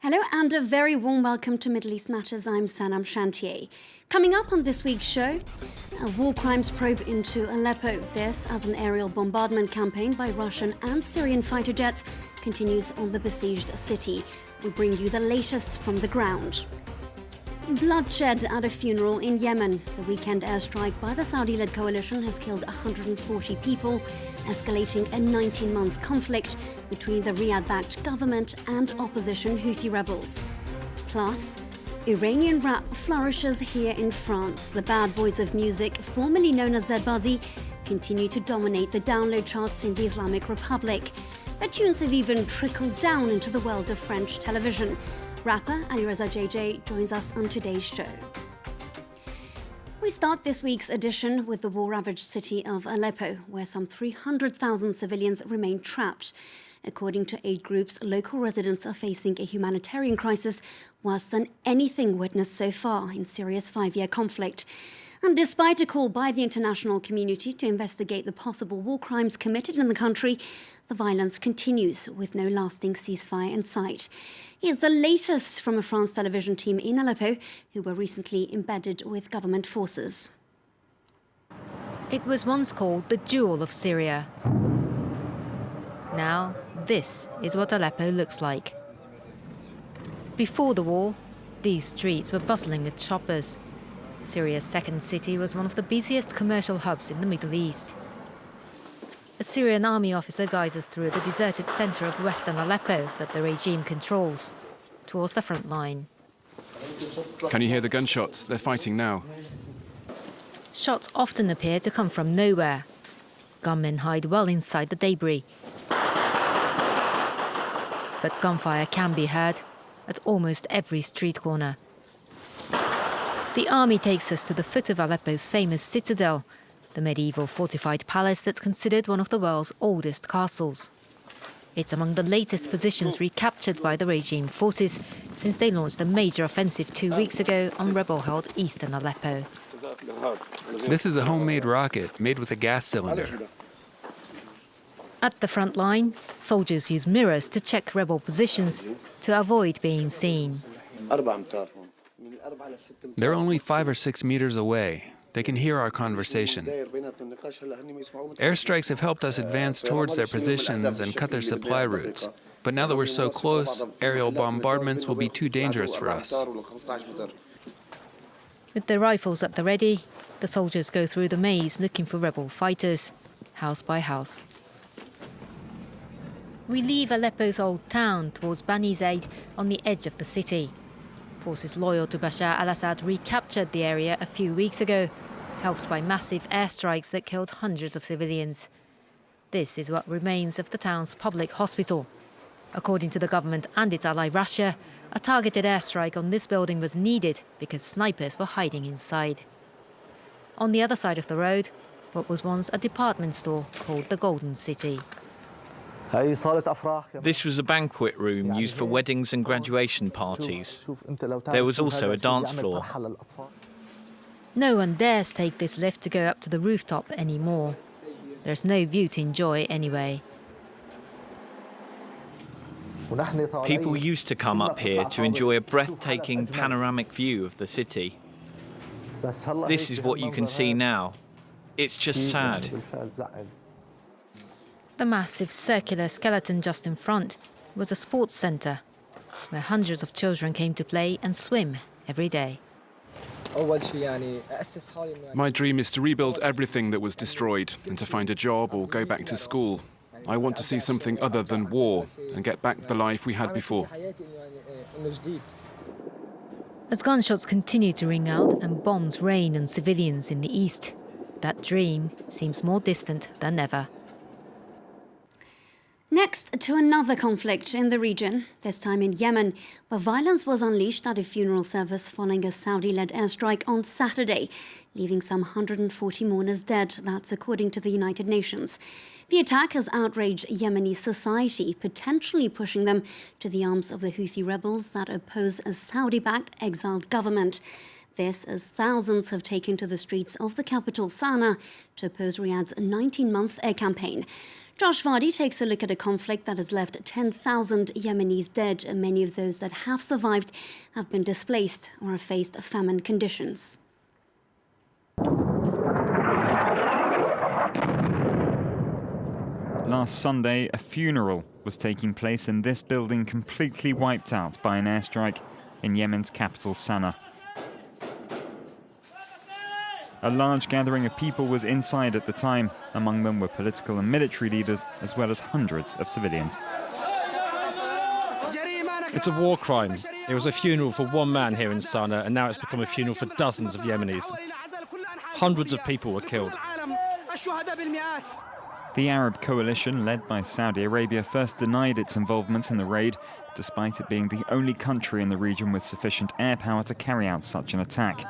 Hello and a very warm welcome to Middle East Matters. I'm Sanam Shantier. Coming up on this week's show, a war crimes probe into Aleppo. This as an aerial bombardment campaign by Russian and Syrian fighter jets continues on the besieged city. We bring you the latest from the ground. Bloodshed at a funeral in Yemen. The weekend airstrike by the Saudi-led coalition has killed 140 people, escalating a 19-month conflict between the Riyadh-backed government and opposition Houthi rebels. Plus, Iranian rap flourishes here in France. The bad boys of music, formerly known as Zedbazi, continue to dominate the download charts in the Islamic Republic. Their tunes have even trickled down into the world of French television. Rapper Alireza JJ joins us on today's show. We start this week's edition with the war-ravaged city of Aleppo, where some 300,000 civilians remain trapped. According to aid groups, local residents are facing a humanitarian crisis worse than anything witnessed so far in Syria's 5-year conflict. And despite a call by the international community to investigate the possible war crimes committed in the country, the violence continues with no lasting ceasefire in sight. Here's the latest from a France television team in Aleppo, who were recently embedded with government forces. It was once called the Jewel of Syria. Now, this is what Aleppo looks like. Before the war, these streets were bustling with shoppers. Syria's second city was one of the busiest commercial hubs in the Middle East. A Syrian army officer guides us through the deserted centre of western Aleppo that the regime controls, towards the front line. Can you hear the gunshots? They're fighting now. Shots often appear to come from nowhere. Gunmen hide well inside the debris. But gunfire can be heard at almost every street corner. The army takes us to the foot of Aleppo's famous citadel, the medieval fortified palace that's considered one of the world's oldest castles. It's among the latest positions recaptured by the regime forces since they launched a major offensive 2 weeks ago on rebel-held eastern Aleppo. This is a homemade rocket made with a gas cylinder. At the front line, soldiers use mirrors to check rebel positions to avoid being seen. They're only 5 or 6 meters away. They can hear our conversation. Airstrikes have helped us advance towards their positions and cut their supply routes. But now that we're so close, aerial bombardments will be too dangerous for us. With their rifles at the ready, the soldiers go through the maze looking for rebel fighters, house by house. We leave Aleppo's old town towards Bani Zaid on the edge of the city. Forces loyal to Bashar al-Assad recaptured the area a few weeks ago, helped by massive airstrikes that killed hundreds of civilians. This is what remains of the town's public hospital. According to the government and its ally Russia, a targeted airstrike on this building was needed because snipers were hiding inside. On the other side of the road, what was once a department store called the Golden City. This was a banquet room used for weddings and graduation parties. There was also a dance floor. No one dares take this lift to go up to the rooftop anymore. There's no view to enjoy anyway. People used to come up here to enjoy a breathtaking panoramic view of the city. This is what you can see now. It's just sad. The massive circular skeleton just in front was a sports centre, where hundreds of children came to play and swim every day. My dream is to rebuild everything that was destroyed and to find a job or go back to school. I want to see something other than war and get back the life we had before. As gunshots continue to ring out and bombs rain on civilians in the east, that dream seems more distant than ever. Next to another conflict in the region, this time in Yemen, where violence was unleashed at a funeral service following a Saudi-led airstrike on Saturday, leaving some 140 mourners dead. That's according to the United Nations. The attack has outraged Yemeni society, potentially pushing them to the arms of the Houthi rebels that oppose a Saudi-backed exiled government. This as thousands have taken to the streets of the capital, Sana'a, to oppose Riyadh's 19-month air campaign. Josh Vardy takes a look at a conflict that has left 10,000 Yemenis dead, and many of those that have survived have been displaced or have faced famine conditions. Last Sunday, a funeral was taking place in this building completely wiped out by an airstrike in Yemen's capital, Sana'a. A large gathering of people was inside at the time. Among them were political and military leaders, as well as hundreds of civilians. It's a war crime. It was a funeral for one man here in Sana'a, and now it's become a funeral for dozens of Yemenis. Hundreds of people were killed. The Arab coalition, led by Saudi Arabia, first denied its involvement in the raid, despite it being the only country in the region with sufficient air power to carry out such an attack.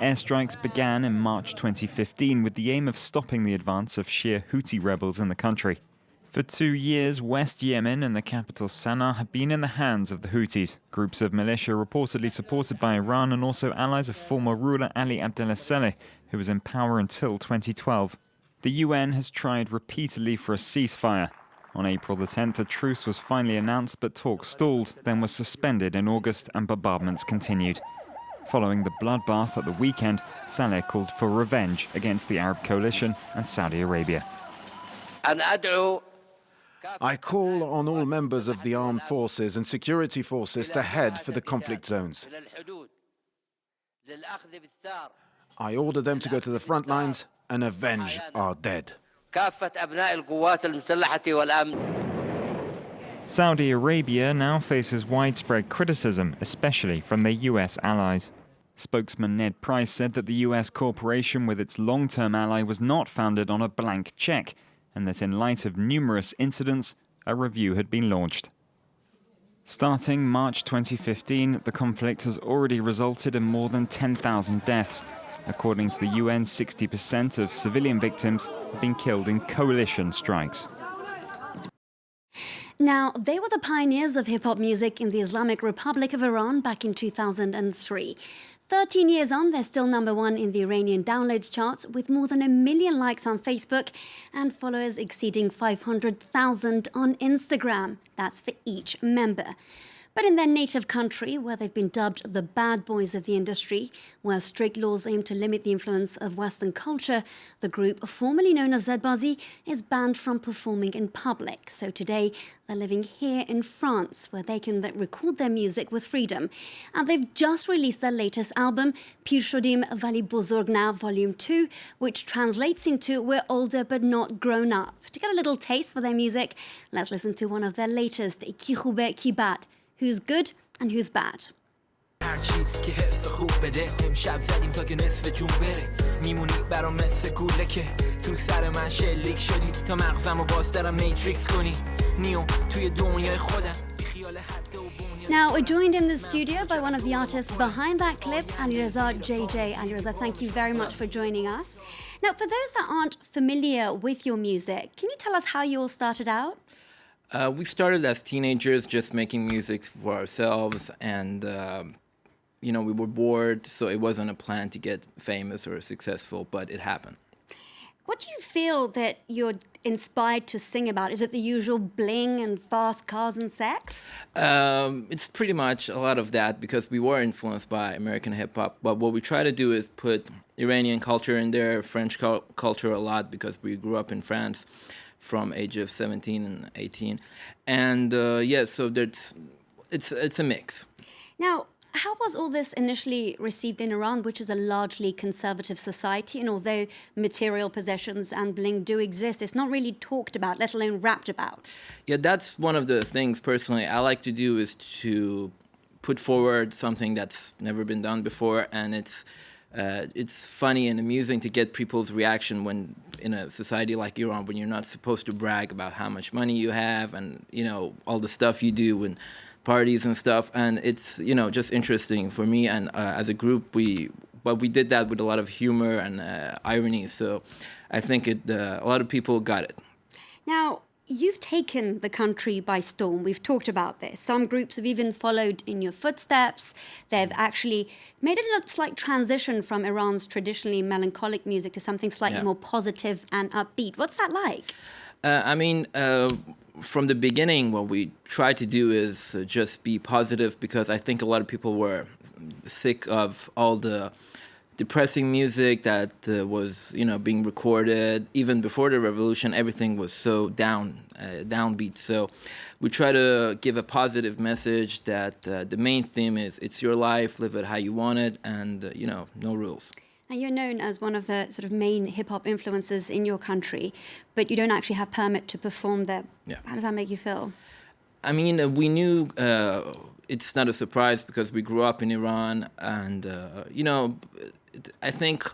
Airstrikes began in March 2015 with the aim of stopping the advance of Shia Houthi rebels in the country. For 2 years, West Yemen and the capital Sana'a have been in the hands of the Houthis, groups of militia reportedly supported by Iran and also allies of former ruler Ali Abdullah Saleh, who was in power until 2012. The UN has tried repeatedly for a ceasefire. On April the 10th, a truce was finally announced, but talks stalled, then was suspended in August and bombardments continued. Following the bloodbath at the weekend, Saleh called for revenge against the Arab coalition and Saudi Arabia. I call on all members of the armed forces and security forces to head for the conflict zones. I order them to go to the front lines and avenge our dead. Saudi Arabia now faces widespread criticism, especially from their US allies. Spokesman Ned Price said that the US cooperation with its long-term ally was not founded on a blank check, and that in light of numerous incidents, a review had been launched. Starting March 2015, the conflict has already resulted in more than 10,000 deaths. According to the UN, 60% of civilian victims have been killed in coalition strikes. Now, they were the pioneers of hip-hop music in the Islamic Republic of Iran back in 2003. 13 years on, they're still #1 in the Iranian downloads charts, with more than 1 million likes on Facebook and followers exceeding 500,000 on Instagram. That's for each member. But in their native country, where they've been dubbed the bad boys of the industry, where strict laws aim to limit the influence of Western culture, the group, formerly known as Zedbazi, is banned from performing in public. So today, they're living here in France, where they can record their music with freedom. And they've just released their latest album, Pir Shodim Vali Bozorg Now Volume 2, which translates into We're Older But Not Grown Up. To get a little taste for their music, let's listen to one of their latest, Ki Khoube Ki Bad. Who's good and who's bad. Now, we're joined in the studio by one of the artists behind that clip, Alireza JJ. Alireza, thank you very much for joining us. Now, for those that aren't familiar with your music, can you tell us how you all started out? We started as teenagers just making music for ourselves, and we were bored, so it wasn't a plan to get famous or successful, but it happened. What do you feel that you're inspired to sing about? Is it the usual bling and fast cars and sex? It's pretty much a lot of that, because we were influenced by American hip-hop, but what we try to do is put Iranian culture in there, French culture a lot, because we grew up in France from age of 17 and 18. And so it's a mix. Now, how was all this initially received in Iran, which is a largely conservative society? And although material possessions and bling do exist, it's not really talked about, let alone rapped about. Yeah, that's one of the things personally I like to do, is to put forward something that's never been done before, and it's funny and amusing to get people's reaction when in a society like Iran, when you're not supposed to brag about how much money you have and, all the stuff you do and parties and stuff. And it's, just interesting for me. And as a group, we did that with a lot of humor and irony. So I think a lot of people got it. Now, you've taken the country by storm. We've talked about this. Some groups have even followed in your footsteps. They've actually made a slight transition from Iran's traditionally melancholic music to something slightly more positive and upbeat. What's that like? From the beginning, what we try to do is just be positive, because I think a lot of people were sick of all the depressing music that was, being recorded. Even before the revolution, everything was so downbeat. So we try to give a positive message that the main theme is it's your life, live it how you want it, and, no rules. And you're known as one of the sort of main hip-hop influencers in your country, but you don't actually have permit to perform there. Yeah. How does that make you feel? We knew it's not a surprise because we grew up in Iran, and, I think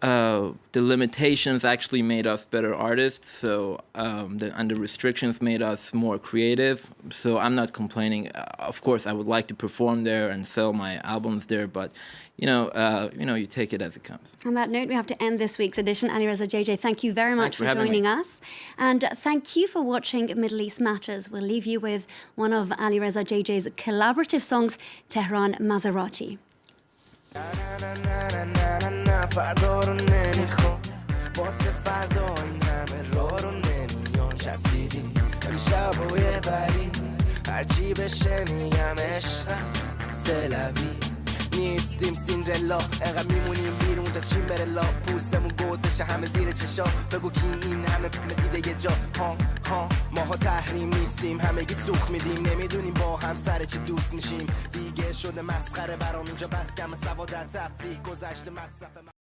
the limitations actually made us better artists, so and the restrictions made us more creative. So I'm not complaining. Of course, I would like to perform there and sell my albums there, but you take it as it comes. On that note, we have to end this week's edition. Alireza JJ, thank you very much for joining us, and thank you for watching Middle East Matters. We'll leave you with one of Alireza JJ's collaborative songs, Tehran Maserati. فردا رو نمیخوام واسه فردا این همه راه رو نمیان چسبیدیم شب و یه بری هرچی بشه میگم عشقم سلوی نیستیم سیندرلا انقدر میمونیم بیرون تا چین بره لا پوستمون گود بشه همه زیر چشا بگو کی این همه دیده یه جا ها ماها تحریم نیستیم همگی سوخ میدیم نمیدونیم با هم سر چی دوست میشیم دیگه شده مسخره برام اینجا بس کم سوادت تفریح گذشته مصرف